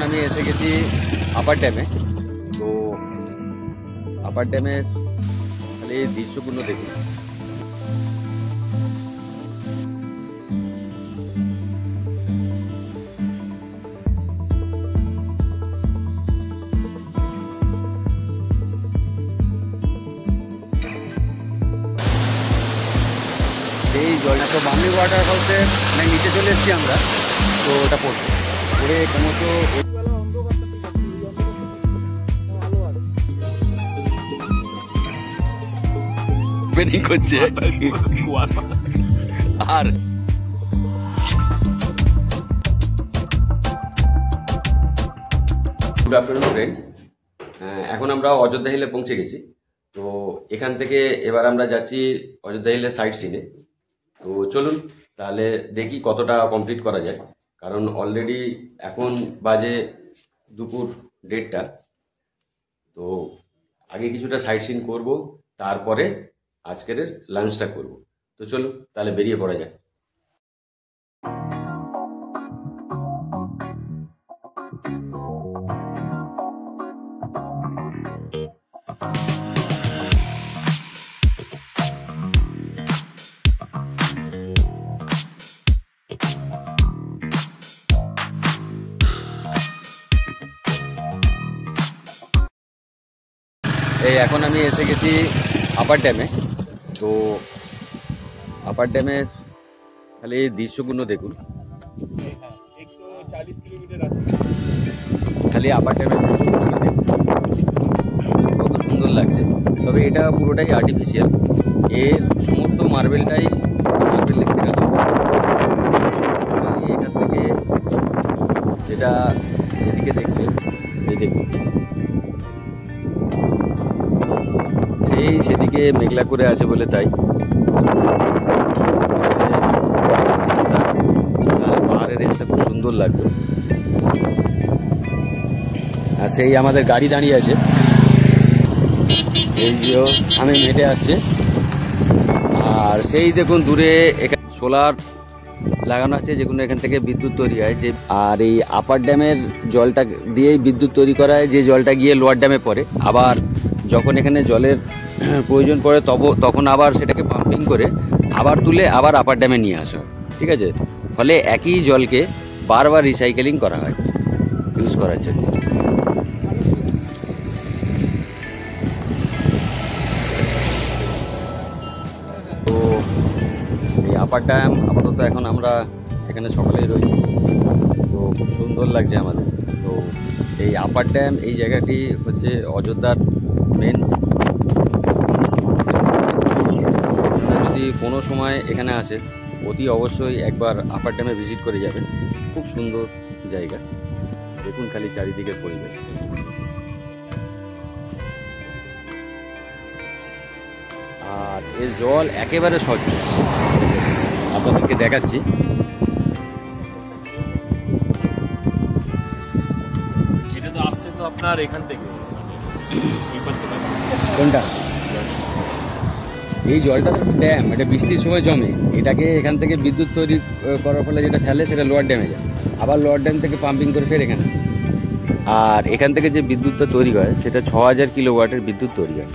আমি এসে গেছি আপার ড্যামে। তো আপার ড্যামে খালি দৃশ্যপূর্ণ দেখুন। এই জলটা তো বামনি ওয়াটারফলসে নিচে চলে এসেছি আমরা। তো ওটা পড়ছে পড়ে ক্রমশ ওপেনিং করছে আর গুড আফটারনুন ফ্রেন্ড। এখন আমরা অযোধ্যা হিলে পৌঁছে গেছি। তো এখান থেকে এবার আমরা যাচ্ছি অযোধ্যা হিলের সাইড সিনে। তো চলুন তাহলে দেখি কতটা কমপ্লিট করা যায়, কারণ অলরেডি এখন বাজে দুপুর 1:30। তো আগে কিছুটা সাইড সিন করবো, তারপরে আজকের লাঞ্চটা করব। তো চলুন তাহলে বেরিয়ে পড়া যায়। এই এখন আমি এসে গেছি আপার ড্যামে। তো আপার ড্যামে খালি দৃশ্যপূর্ণ দেখুন। খালি আপার ড্যামের দৃশ্যপূর্ণ দেখুন, কত সুন্দর লাগছে। তবে এটা পুরোটাই আর্টিফিশিয়াল, এর সমস্ত মার্বেলটাই মার্বেল দেখতে গেল। এখান থেকে যেটা এদিকে দেখছে, এই দেখুন সেই সেদিকে মেঘলা করে আছে বলে তাই পাহাড়ের রেঞ্জটা খুব সুন্দর লাগতো। আর সেই আমাদের গাড়ি দাঁড়িয়ে আছে, এই যে সামনে মেটে আসছে। আর সেই দেখুন দূরে এখানে সোলার লাগানো আছে, যেগুলো এখান থেকে বিদ্যুৎ তৈরি হয়। যে আর এই আপার ড্যামের জলটা দিয়েই বিদ্যুৎ তৈরি করা হয়, যে জলটা গিয়ে লোয়ার ড্যামে পড়ে। আবার যখন এখানে জলের প্রয়োজন পড়ে তখন আবার সেটাকে পাম্পিং করে আবার তুলে আবার আপার ড্যামে নিয়ে আসা হয়, ঠিক আছে। ফলে একই জলকে বারবার রিসাইকেলিং করা হয় ইউজ করার জন্য। তো এই আপার ড্যাম আপাতত এখন আমরা এখানে সকালেই রয়েছি। তো খুব সুন্দর লাগছে আমাদের। তো এই আপার ড্যাম এই জায়গাটি হচ্ছে অযোধ্যার মেন। যদি কোনো সময় এখানে আসে অতি অবশ্যই একবার আপার ড্যামে ভিজিট করে যাবেন। খুব সুন্দর জায়গা, দেখুন খালি চারিদিকের পরিবেশ। আর এর জল একেবারে স্বচ্ছ, আপনাদেরকে দেখাচ্ছি। এটা তো আসছে তো আপনার এখান থেকে কোনটা? এই জলটা তো ড্যাম, এটা বৃষ্টির সময় জমে, এটাকে এখান থেকে বিদ্যুৎ তৈরি করার ফলে যেটা ফেলে সেটা লোয়ার ড্যামে যায়, আবার লোয়ার ড্যাম থেকে পাম্পিং করে ফের এখানে। আর এখান থেকে যে বিদ্যুৎটা তৈরি হয় সেটা 6000 কিলোওয়াটের বিদ্যুৎ তৈরি হয়।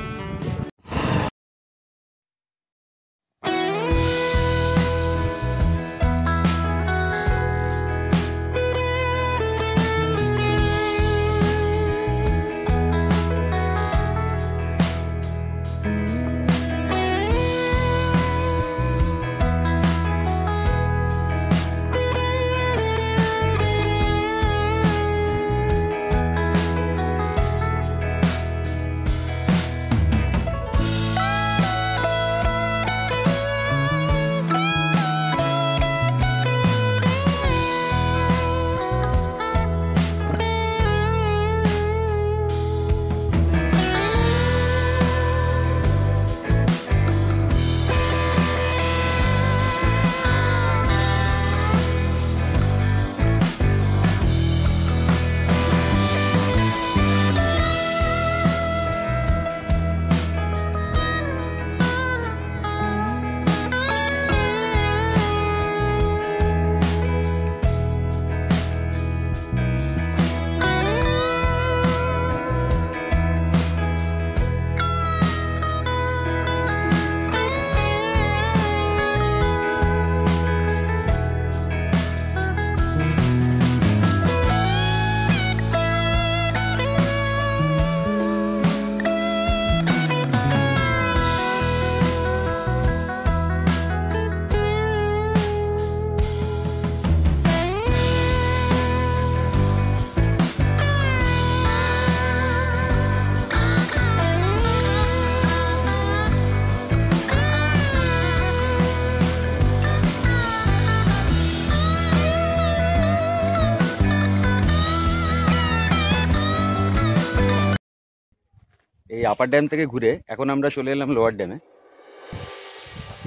এই আপার ড্যাম থেকে ঘুরে এখন আমরা চলে এলাম লোয়ার ড্যামে।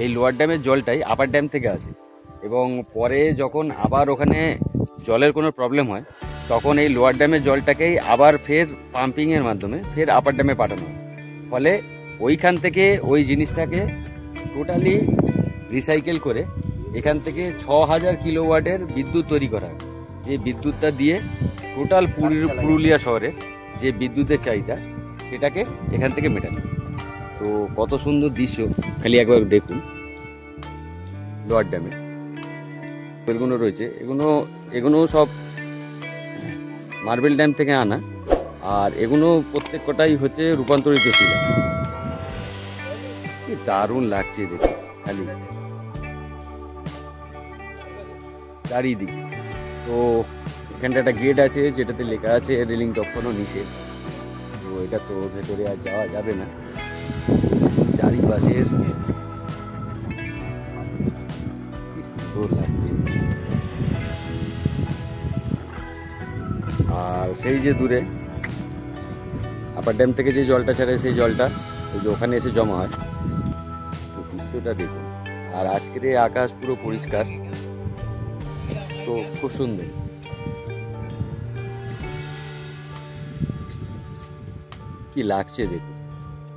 এই লোয়ার ড্যামের জলটাই আপার ড্যাম থেকে আসে এবং পরে যখন আবার ওখানে জলের কোনো প্রবলেম হয় তখন এই লোয়ার ড্যামের জলটাকেই আবার ফের পাম্পিংয়ের মাধ্যমে ফের আপার ড্যামে পাঠানো হয়। ফলে ওইখান থেকে ওই জিনিসটাকে টোটালি রিসাইকেল করে এখান থেকে 6000 কিলোওয়াটের বিদ্যুৎ তৈরি করা হয়। যে বিদ্যুৎটা দিয়ে টোটাল পুরুলিয়া শহরে যে বিদ্যুতের চাহিদা সেটাকে এখান থেকে মেটানো। তো কত সুন্দর দৃশ্য খালি একবার দেখুন। লোয়ার ড্যামে এগুলো রয়েছে, এগুলো সব মার্বেল ড্যাম থেকে আনা, আর এগুলো প্রত্যেকটাই হচ্ছে রূপান্তরিত শিলা। কি দারুণ লাগছে দেখে খালি চারিদিকে। তো এখানটা একটা গেট আছে যেটাতে লেখা আছে রেলিং টপকানো নিষেধ। তো এটা তো ভেতরে আর যাওয়া যাবে না। চারিপাশের কি সুন্দর লাগছে। আর সেই যে দূরে আপার ড্যাম থেকে যে জলটা ছাড়ে সেই জলটা ওই যে ওখানে এসে জমা হয়। তো দৃশ্যটা দেখুন। আর আজকের এই আকাশ পুরো পরিষ্কার, তো খুব সুন্দর। কি लागছে देखो।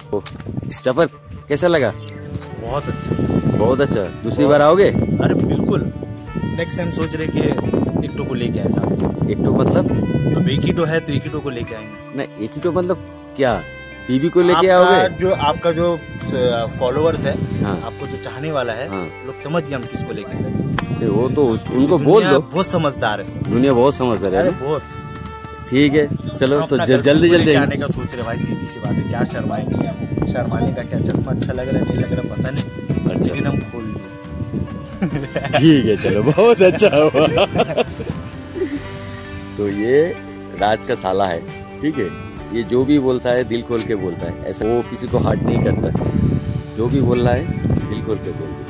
तो सफर कैसा लगा? बहुत अच्छा। बहुत अच्छा। दूसरी बार आओगे? अरे बिल्कुल, नेक्स्ट टाइम सोच रहे कि एक टो को लेके आए साथ। एक तो मतलब अब एक ही टो है तो एक ही टो को लेके आएंगे ना। एक ही तो मतलब क्या बीबी को लेके आओगे? आपका जो फॉलोअर्स है, हाँ। आपको जो चाहने वाला है, हाँ। लोग समझ गए हम किसको लेके आए। वो तो उनको बोल दो। बहुत समझदार है दुनिया, बहुत समझदार है। अरे बहुत। ठीक है चलो, तो जल्दी जल्दी आने का सोच रहे भाई। सीधी सी बात है, क्या शर्माएंगे? शर्माने का क्या? चश्मा अच्छा लग रहा है नहीं लग रहा पता नहीं, लेकिन हम खोल दिए। ठीक है चलो, बहुत अच्छा हुआ। तो ये राज का साला है, ठीक है। ये जो भी बोलता है दिल खोल के बोलता है, ऐसा वो किसी को हर्ट नहीं करता। जो भी बोल रहा है दिल खोल के बोल दो,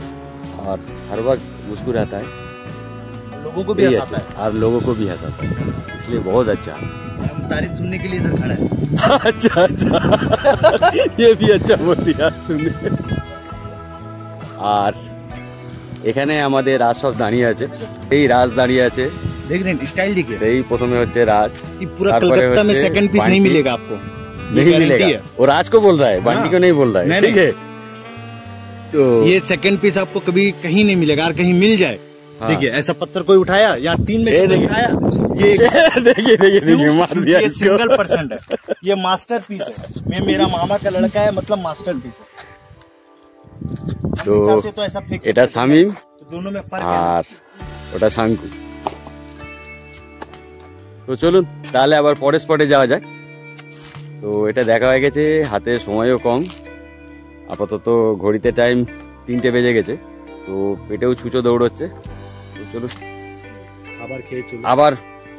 और हर वक्त मुस्कुराता है, लोगों को भी हंसाता है और लोगों को भी हंसाता है, इसलिए बहुत अच्छा। हम तारीफ सुनने के लिए इधर खड़ा है। अच्छा अच्छा, ये भी अच्छा बोल दिया तुमने। আর এখানে আমাদের রাজ সব দাঁড়িয়ে আছে। এই রাজ দাঁড়িয়ে আছে, देख रहे हैं स्टाइल देखिए। সেই প্রথমে হচ্ছে রাজ। ये पूरा कलकत्ता में सेकंड पीस नहीं मिलेगा आपको, नहीं मिलेगा। वो राज को बोल रहा है, बंटी को नहीं बोल रहा है, ठीक है। तो ये सेकंड पीस आपको कभी कहीं नहीं मिलेगा, और कहीं मिल जाए। देखिए ऐसा पत्थर कोई उठाया या 3 में से उठाया, ये देखिए देखिए मार दिया। ये सिंगल परसेंट है, ये मास्टर पीस है। मैं मेरा मामा का लड़का है, मतलब मास्टर पीस है। तो ऐसा फिक्स এটা শামিম, तो दोनों में फर्क है। আর ওটা শাঙ্কু। তো চলুন তাহলে আবার পরের স্পটে যাওয়া যাক। তো এটা দেখা হয়ে গেছে, হাতে সময়ও কম। আপাতত ঘড়িতে টাইম 3টে বেজে গেছে, তো পেটেও ছুঁচো দৌড়চ্ছে। তো চলুন আবার খেয়ে চলুন, আবার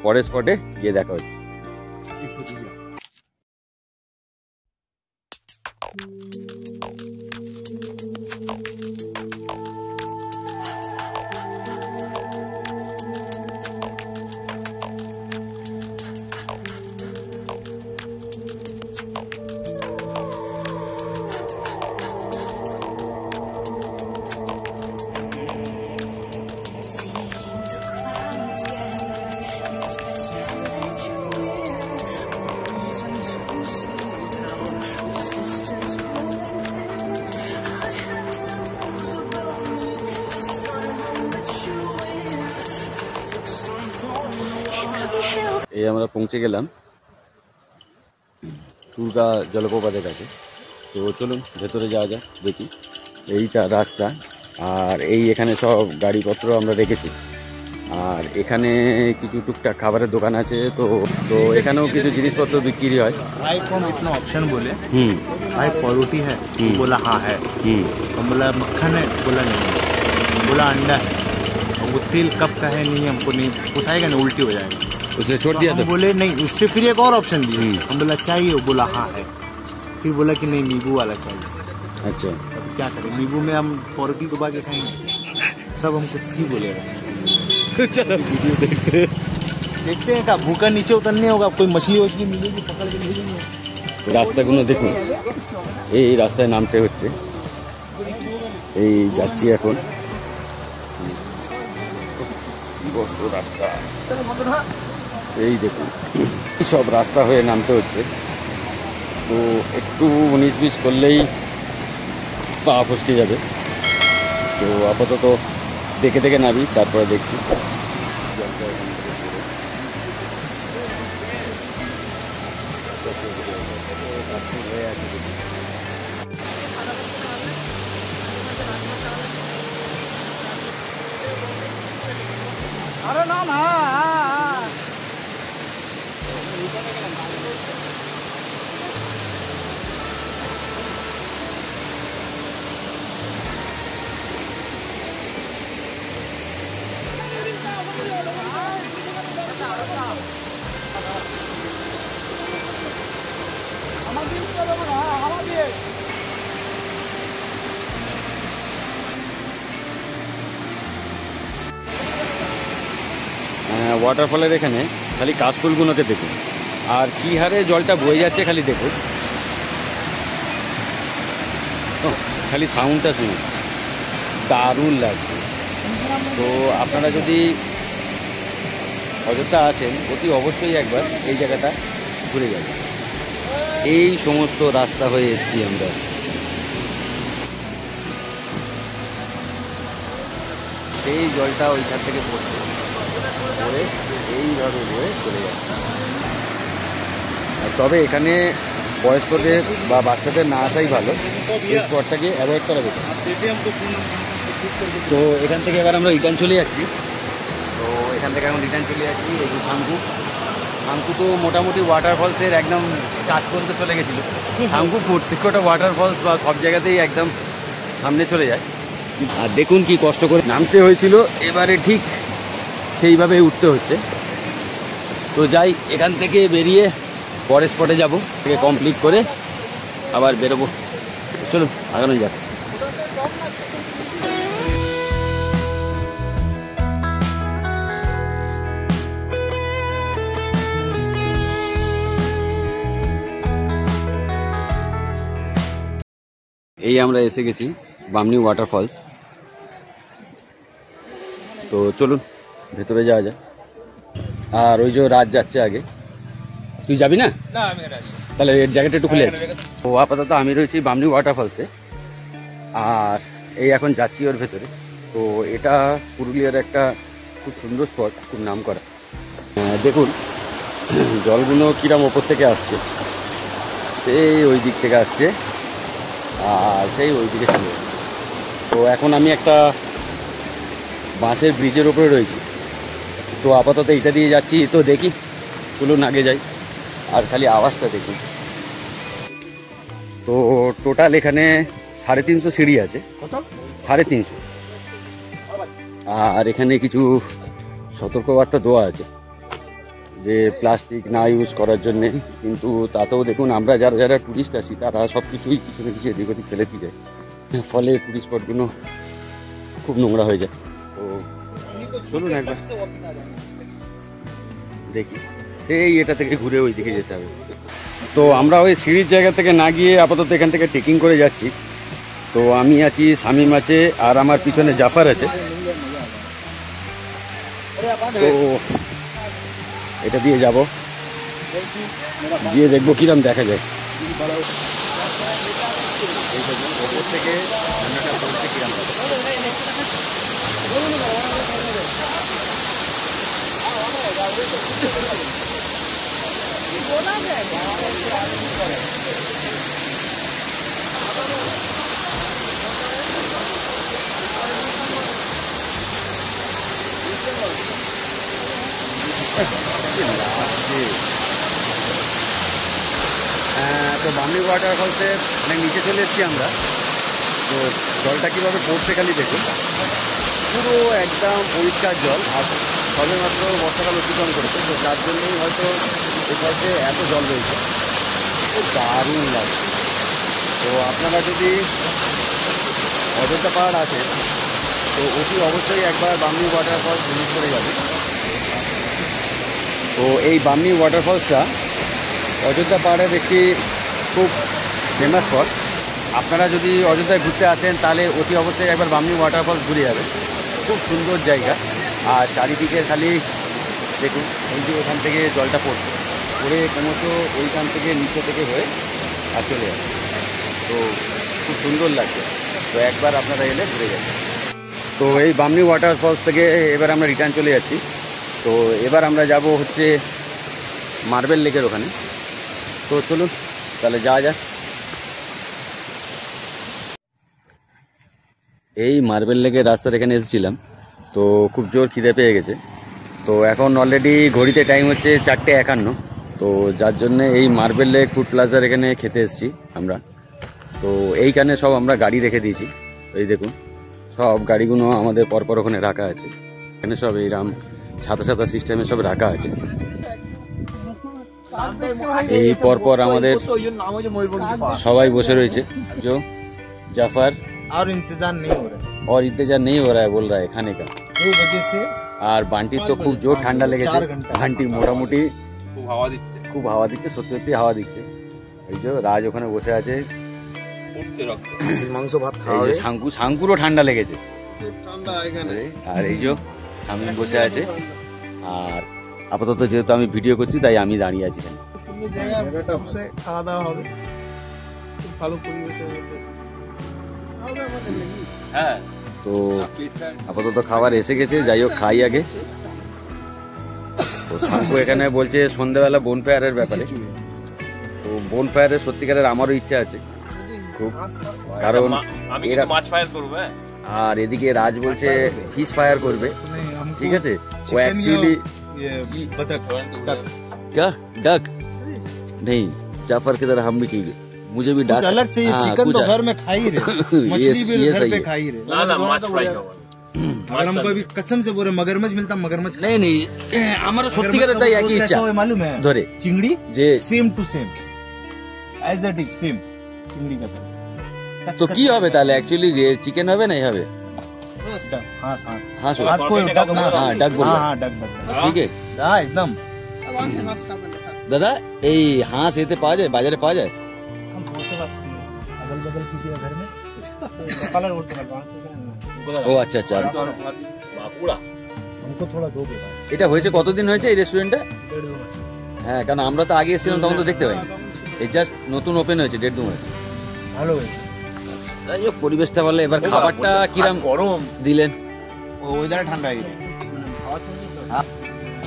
পরের স্পটে গিয়ে দেখা হচ্ছে। এই আমরা পৌঁছে গেলাম টুরকা জলপ্রপাতের কাছে। তো চলুন ভেতরে যাওয়া যাক, দেখি। এইটা রাস্তা, আর এই এখানে সব গাড়িপত্র আমরা রেখেছি। আর এখানে কিছু টুকটাক খাবারের দোকান আছে। তো এখানেও কিছু জিনিসপত্র বিক্রি হয়। भाई को हम इतना ऑप्शन बोले, भाई परोठी है, बोला हाँ है। हम बोला मक्खन है, बोला नहीं है। बोला अंडा है, और वो तेल कब का है नहीं हमको नहीं पुसाएगा, नहीं उल्टी हो जाएगा। उसे छोड़ दिया। तो बोले नहीं, उससे फिर एक और ऑप्शन दिए। हम बोला चाहिए, वो बोला हाँ है। फिर बोला कि नहीं नींबू वाला चाहिए। अच्छा, अब क्या करें, नींबू में हम परोठी डुबा के खाएंगे। सब हम कुछ सी बोलेगा। चलो वीडियो देखते हैं। क्या भूखा नीचे उतरने होगा, कोई मछली वछली मिलेगी पकड़ के ले लेंगे। রাস্তাগুলো দেখুন, এই রাস্তায় নামতে হচ্ছে। এই যাচ্ছি এখন, রাস্তা এই দেখুন, সব রাস্তা হয়ে নামতে হচ্ছে। তো একটু 19-20 করলেই পা ফসকে যাবে। তো আপাতত দেখে দেখে নাবি, তারপরে দেখছি। আরে না না ওয়াটারফলের এখানে খালি কাশফুলগুলোকে দেখুন, আর কী হারে জলটা বয়ে যাচ্ছে খালি দেখুন। খালি সাউন্ডটা শুনুন, দারুণ লাগছে। তো আপনারা যদি অযোধ্যা আসেন, অতি অবশ্যই একবার এই জায়গাটা ঘুরে যাবেন। এই সমস্ত রাস্তা হয়ে এসছি আমরা। এই জলটা ওইখান থেকে পড়ছে, পড়ে এইভাবে বয়ে চলে যাচ্ছে। তবে এখানে বয়স্কদের বা বাচ্চাদের না আসাই ভালো, এই স্পটটাকে অ্যাভয়েড করা যেত। তো এখান থেকে এবার আমরা রিটার্ন চলে যাচ্ছি। তো এখান থেকে এখন রিটার্ন চলে যাচ্ছি। এই যে শাঙ্কু তো মোটামুটি ওয়াটারফলসের একদম কাজ করতে চলে গেছিলো। শাঙ্কু প্রত্যেকটা ওয়াটারফলস বা সব জায়গাতেই একদম সামনে চলে যায়। আর দেখুন কি কষ্ট করে নামতে হয়েছিল, এবারে ঠিক সেইভাবে উঠতে হচ্ছে। তো যাই, এখান থেকে বেরিয়ে পরের স্পটে যাবো, থেকে কমপ্লিট করে আবার বেরোবো। চলুন আগানো যাক। এই আমরা এসে গেছি বামনি ওয়াটারফলস। তো চলুন ভেতরে যাওয়া যায়। আর ওই যে রাত যাচ্ছে আগে, তুই যাবি না? তাহলে এর জায়গাটা একটু খুলে যাচ্ছে। তো আপাতত আমি রয়েছি বামনি ওয়াটারফলসে, আর এই এখন যাচ্ছি ওর ভেতরে। তো এটা পুরুলিয়ার একটা খুব সুন্দর স্পট, খুব নাম করা। দেখুন জলগুলো কিরম ওপর থেকে আসছে, সেই ওই দিক থেকে আসছে আর সেই ওই দিকে চলে যাচ্ছে। তো এখন আমি একটা বাঁশের ব্রিজের ওপরে রয়েছি। তো আপাতত এইটা দিয়ে যাচ্ছি। তো দেখি, চলুন আগে যাই। আর খালি আওয়াজটা দেখুন। তো টোটাল এখানে 350 সিঁড়ি আছে, 350। আর এখানে কিছু সতর্কবার্তা দেওয়া আছে যে প্লাস্টিক না ইউজ করার জন্যে। কিন্তু তাতেও দেখুন, আমরা যারা যারা টুরিস্ট আসি তারা সব কিছুই পিছনে পিছিয়ে এদিক ওদিক ফেলে দিয়ে যায়, ফলে টুরিস্ট স্পটগুলো খুব নোংরা হয়ে যায়। তো চলুন একবার দেখি, সেই এটা থেকে ঘুরে ওই দিকে যেতে হবে। তো আমরা ওই সিঁড়ির জায়গা থেকে না গিয়ে আপাতত এখান থেকে ট্রেকিং করে যাচ্ছি। তো আমি আছি, শামীম আছে, আর আমার পিছনে জাফর আছে। তো এটা দিয়ে যাব, গিয়ে দেখবো কিরম দেখা যায়। ওপর থেকে ঠান্ডাটা পড়ছে কিরম। তো বামনি ওয়াটারফলসের অনেক নিচে চলে এসেছি আমরা। তো জলটা কীভাবে পড়ছে খালি দেখুন, পুরো একদম পরিষ্কার জল। আর সবে মাত্র বর্ষাকাল অতিক্রম করেছে, তো যার জন্যই হয়তো এই ফলসে এত জল রয়েছে। খুব দারুণ লাগছে। তো আপনারা যদি অযোধ্যা পাহাড় আসেন, তো অতি অবশ্যই একবার বামনি ওয়াটারফলস ভিজিট করে যাবে। তো এই বামনি ওয়াটারফলসটা অযোধ্যা পাহাড়ের একটি খুব ফেমাস স্পট। আপনারা যদি অযোধ্যায় ঘুরতে আসেন তাহলে অতি অবশ্যই একবার বামনি ওয়াটারফলস ঘুরে যাবেন, খুব সুন্দর জায়গা। আর চারিদিকে খালি দেখুন, এই যে এখান থেকে জলটা পড়ছে, পড়ে ক্রমশ ওইখান থেকে নিচে থেকে হয়ে আর চলে যাবে, তো খুব সুন্দর লাগছে। তো একবার আপনারা এলে ঘুরে যাবেন। তো এই বামনি ওয়াটারফলস থেকে এবার আমরা রিটার্ন চলে যাচ্ছি। তো এবার আমরা যাব হচ্ছে মার্বেল লেকের ওখানে। তো চলুন তাহলে যাওয়া যাক। এই মার্বেল লেকের রাস্তার এখানে এসেছিলাম, তো খুব জোর খিদে পেয়ে গেছে। তো এখন অলরেডি ঘড়িতে টাইম হচ্ছে 4:51, তো যার জন্যে এই মার্বেল লেক ফুড প্লাজার এখানে খেতে এসেছি আমরা। তো এইখানে সব আমরা গাড়ি রেখে দিয়েছি, এই দেখুন সব গাড়িগুলো আমাদের পরপর ওখানে রাখা আছে। এখানে সব এইরাম ছাতা ছাতা সিস্টেমে সব রাখা আছে। এই পরপর আমাদের সবাই বসে রয়েছে। जो जाफर और इंतजार नहीं हो रहा है, और इंतजार नहीं हो रहा है बोल रहा है खाने का। वो वजह से আর বান্টির তো খুব জোর ঠান্ডা লেগেছে। 4 ঘন্টা বান্টি মোটামুটি খুব হাওয়া দিচ্ছে সত্যি সত্যি হাওয়া দিচ্ছে। এই যে রাজ ওখানে বসে আছে, উঠতে রক্ত মাংস ভাত এই খাওয়া যে শাঙ্কুরও ঠান্ডা লেগেছে। ঠান্ডা এখানে। আর এই যে স্বামী বসে আছে। আর আপাতত যেহেতু আমি ভিডিও করছি তাই আমি দাঁড়িয়ে আছি এখানে। জায়গাটা বসে খাওয়া দাওয়া হবে, খুব ভালো পরিবেশের মধ্যে হবে আমাদের লেগে। হ্যাঁ, তো আপাতত খাবার এসে গেছে, যাই হোক খাই আগে। তো শাঙ্কু এখানে বলছে সন্ধ্যাবেলা বোনফায়ারের ব্যাপারে। তো বোনফায়ারের সত্যিকারের আমারও ইচ্ছা আছে খুব, কারণ আমি এরা কিন্তু মাছ ফায়ার করব। হ্যাঁ, আর এদিকে রাজ বলছে ফিশ ফায়ার করবে। ঠিক আছে, ও অ্যাকচুয়ালি क्या डक नहीं, जाफर की तरह हम भी ठीक है, मुझे भी डक अलग चाहिए। चिकन तो घर में खा ही रहे, मछली भी ये घर सही पे है। खा ही रहे। না না মাছ ফ্রাই খাবো। अगर हमको अभी कसम से बोले मगरमच्छ मिलता, मगरमच्छ नहीं नहीं, हमारा সত্যিকারের তাই একই ইচ্ছা मालूम है। ধরে चिंगड़ी যে same to same as it is same चिंगड़ी का তো কি হবে তাহলে, অ্যাকচুয়ালি চিকেন হবে না হবে हाँ सांस হাঁস হবে। हाथ को डक ना, हाँ, डक बोल रहा है। हाँ डक डक ঠিক আছে हाँ एकदम। দাদা, এই হাঁস এতে পাওয়া যায়, বাজারে পাওয়া যায়? हम बोलते बात सुनो, अगल बगल किसी के घर में कलर बोलते हैं, ও আচ্ছা আচ্ছা। বাঁকুড়া हमको थोड़ा दो दे भाई। এটা হয়েছে কতদিন হয়েছে এই রেস্টুরেন্টটা? 1.5 मास হ্যাঁ, কারণ আমরা তো আগে এসেছিলাম তখন তো দেখতে পাইনি, এই জাস্ট নতুন ওপেন হয়েছে 1.5 মাস। ভালো হয়েছে। যাই হোক, পরিবেশটা ভালো। এবার খাবারটা কিরাম গরম দিলেন? ও ওয়েদার ঠান্ডা হয়ে গেছে।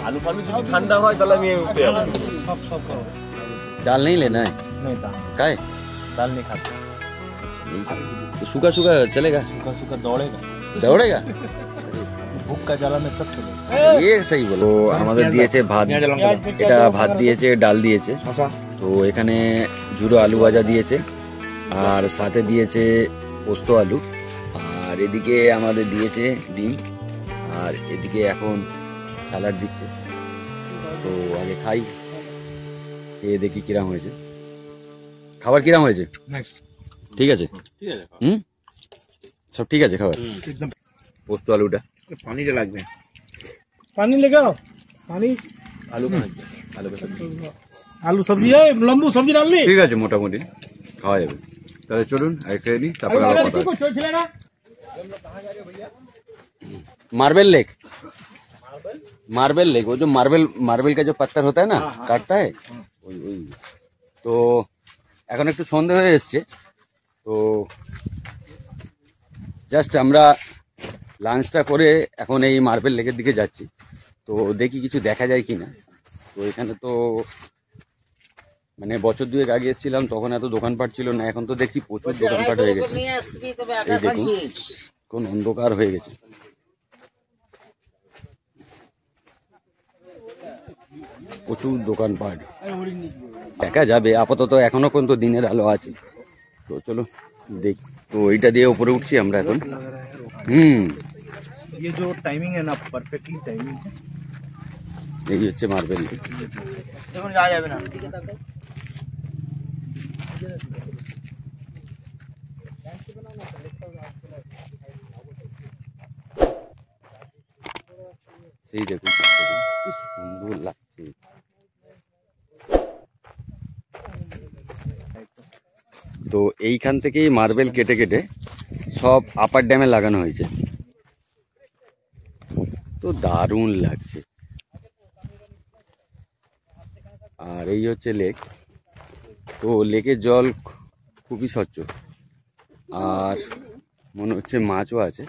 আলু ফালু যদি ঠান্ডা হয় তাহলে আমি উঠতে যাবো। सब सब करो। दाल नहीं लेना है? नहीं दाल काहे? दाल नहीं खाता, तो सूखा सूखा चलेगा? सूखा सूखा दौड़ेगा, दौड़ेगा? भूख का জ্বালা में सब चलेगा। ये सही বলো। আমাদের দিয়েছে ভাত, এটা ভাত দিয়েছে, ডাল দিয়েছে, তো এখানে ঝুড়ো আলু ভাজা দিয়েছে, আর সাথে দিয়েছে পোস্ত আলু, আর এদিকে আমাদের দিয়েছে ডিম, আর এদিকে এখন স্যালাড দিচ্ছে। তো আগে খাই, খেয়ে দেখি কিরাম হয়েছে খাবার, কিরাম হয়েছে। ঠিক আছে, ঠিক আছে। হুম, সব ঠিক আছে খাবার। एकदम পোস্ত আলুটা, पानी जो লাগবে, पानी लगाओ, पानी আলু আলু आलू सब्जी है, लंबू सब्जी डालनी। ঠিক আছে, মোটামুটি খাওয়া যাবে। তাহলে চলুন আর খেয়ে নিই, তারপরে আবার কথা হবে। मार्बल लेक, मार्बल लेक, वो जो मार्बल का जो पत्थर होता है ना, काटता है वही वही। তো এখন একটু সন্ধে হয়ে এসছে, তো জাস্ট আমরা লাঞ্চটা করে এখন এই মার্বেল লেকের দিকে যাচ্ছি। তো দেখি কিছু দেখা যায় কিনা। তো এখানে তো মানে বছর দুয়েক আগে এসেছিলাম তখন এত দোকানপাট ছিল না, এখন তো দেখছি প্রচুর দোকানপাট হয়ে গেছে। এই দেখুন কোন অন্ধকার হয়ে গেছে। প্রচুর দোকানপাট দেখা যাবে, আপাতত এখনো পর্যন্ত দিনের আলো আছে। তো চলো দেখি। তো এইটা দিয়ে উপরে উঠছি আমরা এখন। ये जो टाइमिंग है ना, परफेक्टली टाइमिंग है। এই হচ্ছে মার্বেল। এখন যাওয়া যাবে না। সেই দেখুন কি সুন্দর লাগছে। তো এইখান থেকেই মার্বেল কেটে কেটে সব আপার ড্যামে লাগানো হয়েছে। তো দারুণ লাগছে। আর এই হচ্ছে লেক। তো লেকের জল খুবই স্বচ্ছ, আর মনে হচ্ছে মাছও আছে।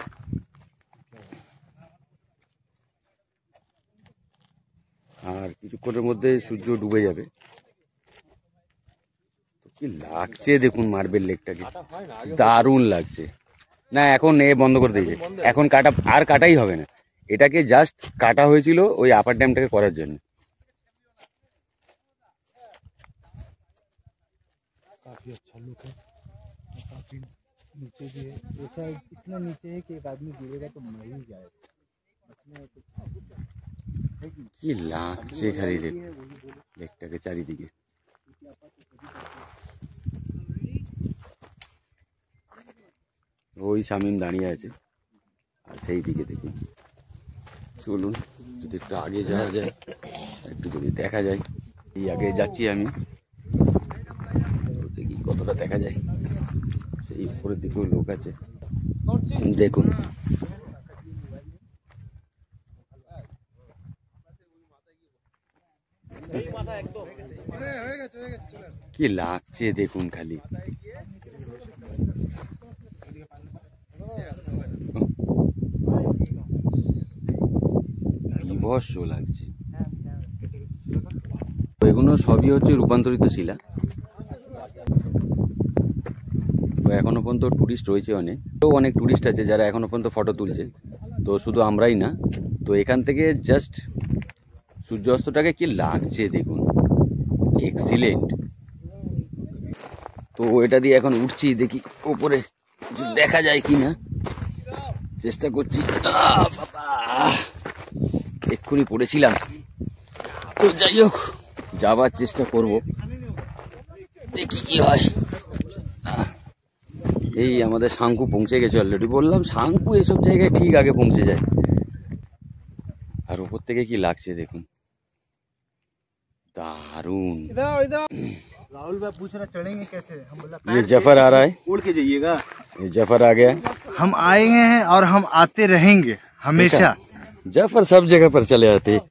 আর কিছুক্ষণের মধ্যে সূর্য ডুবে যাবে। তো কি লাগছে দেখুন মার্বেল লেকটাকে, দারুণ লাগছে। না এখন এ বন্ধ করে দিয়েছে, এখন কাটাই হবে না। এটাকে জাস্ট কাটা হয়েছিল ওই আপার ড্যামটাকে করার জন্য। काफी अच्छा लुक है, काफी नीचे भी है, ऐसा इतना नीचे है कि एक आदमी गिरेगा तो मर ही जाएगा। কি লাগছে খালি লেকটাকে চারিদিকে। ওই শামিম দাঁড়িয়ে আছে, আর সেই দিকে দেখুন। চলুন যদি একটু আগে যাওয়া যায়, একটু যদি দেখা যায়। এই আগে যাচ্ছি আমি, দেখি কতটা দেখা যায়। সেই উপরের দিকেও লোক আছে দেখুন। কি লাগছে দেখুন খালি। বিভৎস লাগছে। এগুলো সবই হচ্ছে রূপান্তরিত শিলা। তো এখনো পর্যন্ত টুরিস্ট রয়েছে অনেক, তো অনেক টুরিস্ট আছে যারা এখনো পর্যন্ত ফটো তুলছে। তো শুধু আমরাই না, তো এখান থেকে জাস্ট সূর্যাস্তটাকে কি লাগছে দেখুন, এক্সিলেন্ট। তো এটা দিয়ে এখন উঠছি, দেখি উপরে দেখা যায় কি না, চেষ্টা করছি। বাবা এক্ষুনি পড়েছিলাম, তো যাই হোক যাবার চেষ্টা করব, দেখি কি হয়। এই আমাদের শাঙ্কু পৌঁছে গেছে অলরেডি। বললাম শাঙ্কু এসব জায়গায় ঠিক আগে পৌঁছে যায়। আর উপর থেকে কি লাগছে দেখুন, दारुण। राहुल भाई पूछ रहा चढ़ेंगे कैसे, हम बोला ये जफर आ रहा है, उड़ के जाइएगा। ये जफर आ गया। हम आएंगे हैं और हम आते रहेंगे हमेशा। जफर सब जगह पर चले जाते हैं।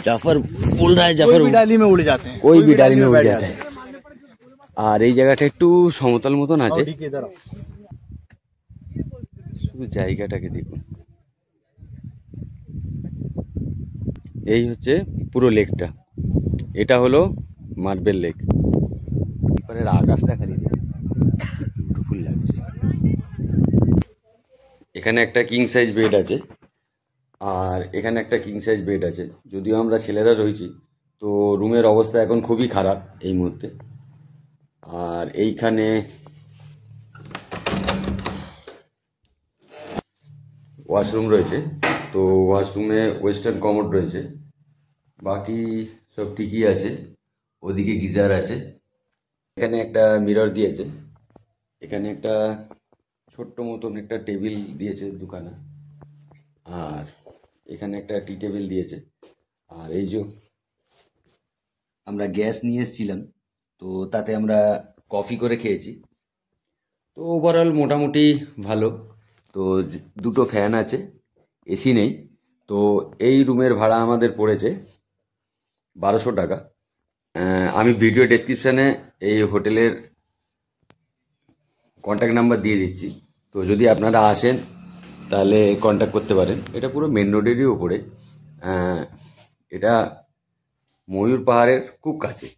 जफर उड़ रहा है, जफर कोई भी डाली में उड़ जाते हैं, कोई भी डाली में उड़ जाते हैं। আর এই জায়গাটা একটু সমতল মতন আছে, শুধু জায়গাটাকে দেখুন। এই হচ্ছে পুরো লেকটা, এটা হলো মার্বেল লেক। এবারের আকাশটা খালি বিউটিফুল লাগছে। এখানে একটা কিং সাইজ বেড আছে, আর এখানে একটা কিং সাইজ বেড আছে। যদিও আমরা ছেলেরা রয়েছি, তো রুমের অবস্থা এখন খুবই খারাপ এই মুহূর্তে। আর এইখানে ওয়াশরুম রয়েছে, তো ওয়াশরুমে ওয়েস্টার্ন কমোড রয়েছে, বাকি সব ঠিকই আছে। ওদিকে গিজার আছে, এখানে একটা মিরর দিয়েছে, এখানে একটা ছোট্ট মতন একটা টেবিল দিয়েছে দুখানা, আর এখানে একটা টি টেবিল দিয়েছে। আর এই যে আমরা গ্যাস নিয়ে এসেছিলাম, তো তাতে আমরা কফি করে খেয়েছি। তো ওভারঅল মোটামুটি ভালো। তো দুটো ফ্যান আছে, এসি নেই। তো এই রুমের ভাড়া আমাদের পড়েছে 1200 টাকা। আমি ভিডিও ডেসক্রিপশানে এই হোটেলের কন্ট্যাক্ট নাম্বার দিয়ে দিচ্ছি, তো যদি আপনারা আসেন তাহলে কন্ট্যাক্ট করতে পারেন। এটা পুরো মেন রোডেরই ওপরে, এটা ময়ূর পাহাড়ের খুব কাছে।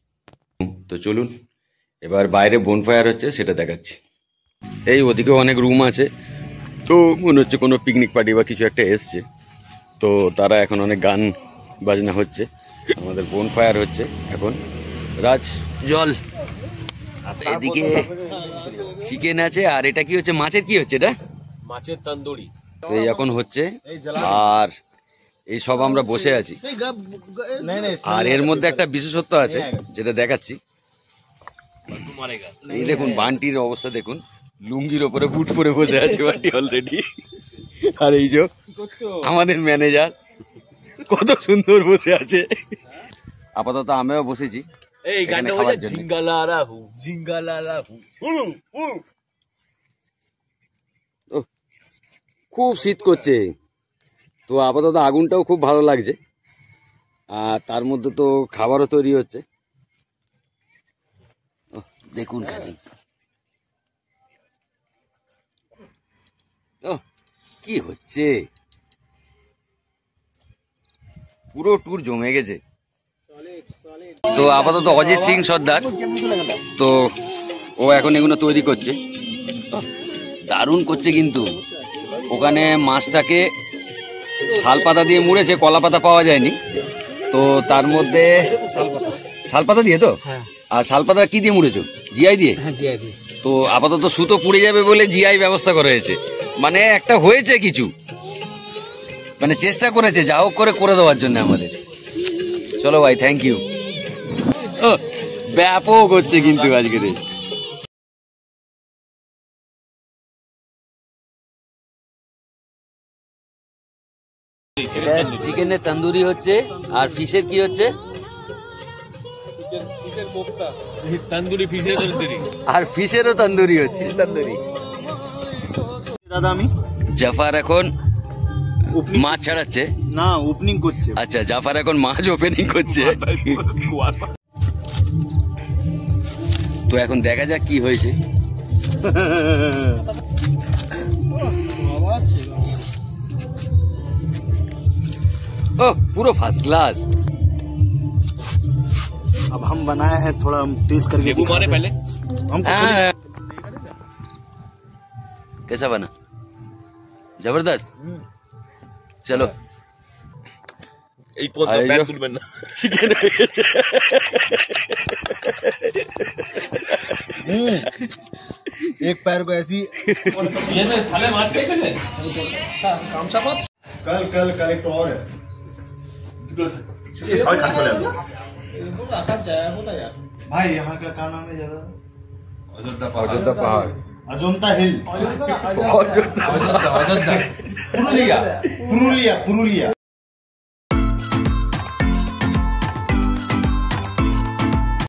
তো চলুন এবার বাইরে বনফায়ার হচ্ছে সেটা দেখাচ্ছি। এই ওদিকেও অনেক রুম আছে, তো মনে হচ্ছে কোনো পিকনিক পার্টি বা কিছু একটা এসছে, তো তারা এখন অনেক গান বাজনা হচ্ছে। আমাদের বনফায়ার হচ্ছে এখন। রাজ জল, এদিকে চিকেন আছে, আর এটা কি হচ্ছে, মাছের কি হচ্ছে এটা, মাছের তন্দুরি। তো এই এখন হচ্ছে, আর এই সব আমরা বসে আছি। আর এর মধ্যে একটা বিশেষত্ব আছে যেটা দেখাচ্ছি। এই দেখুন বান্টির অবস্থা দেখুন, লুঙ্গির ওপরে বুট পরে বসে আছে বান্টি অলরেডি। আর এই যে আমাদের ম্যানেজার কত সুন্দর বসে আছে। আপাতত আমিও বসেছি, এই গানটা খাওয়ার বলে জন্য। জিঙ্গালারাহু জিঙ্গালারাহু ও, খুব শীত করছে, তো আপাতত আগুনটাও খুব ভালো লাগছে, আর তার মধ্যে তো খাবারও তৈরি হচ্ছে। ও, দেখুন খালি ও কি হচ্ছে, পুরো ট্যুর জমে গেছে। তো আপাতত অজিত সিং সর্দার, তো ও এখন এগুলো তৈরি করছে, দারুণ করছে কিন্তু। ওখানে মাছটাকে শাল পাতা দিয়ে মুড়েছে, কলা পাতা পাওয়া যায়নি, তো তার মধ্যে শাল পাতা দিয়ে তো। আর শাল পাতা কি দিয়ে মুড়েছো? জিআই দিয়ে? তো আপাতত সুতো পুড়ে যাবে বলে জিআই ব্যবস্থা করা হয়েছে, মানে একটা হয়েছে কিছু, মানে চেষ্টা করেছে যা হোক করে দেওয়ার জন্য আমাদের। চলো ভাই, থ্যাংক ইউ। ব্যাপক হচ্ছে কিন্তু আজকের। চিকেনের তন্দুরি হচ্ছে, আর ফিশের কি হচ্ছে? তন্দুরি ফিশের তন্দুরি, আর ফিশেরও তন্দুরি হচ্ছে। দাদা আমি জাফার এখন মাছ ছাড়াচ্ছে না ওপেনিং করছে। আচ্ছা, জাফার এখন মাছ ওপেনিং করছে। তো এখন দেখা যাক কি হয়েছে। ও পুরো ফার্স্ট क्लास। अब हम बनाए हैं, थोड़ा हम टेस्ट करके नींबू मारे पहले। हमको कैसा बना? जबरदस्त। चलो এই পদ্ম আরে ব্যাগ যো। তুলবেন না। চিকেন হয়ে গেছে। एक पैर को ऐसी থালে মাছ খেয়েছেন? कल कल कल एक और है। এই সবাই খাচ্ছে চলে भाई यहाँ का क्या नाम है जरा? অযোধ্যা অযোধ্যা পাহাড়। अजंता हिल। অযোধ্যা পুরুলিয়া। पुरुलिया पुरुलिया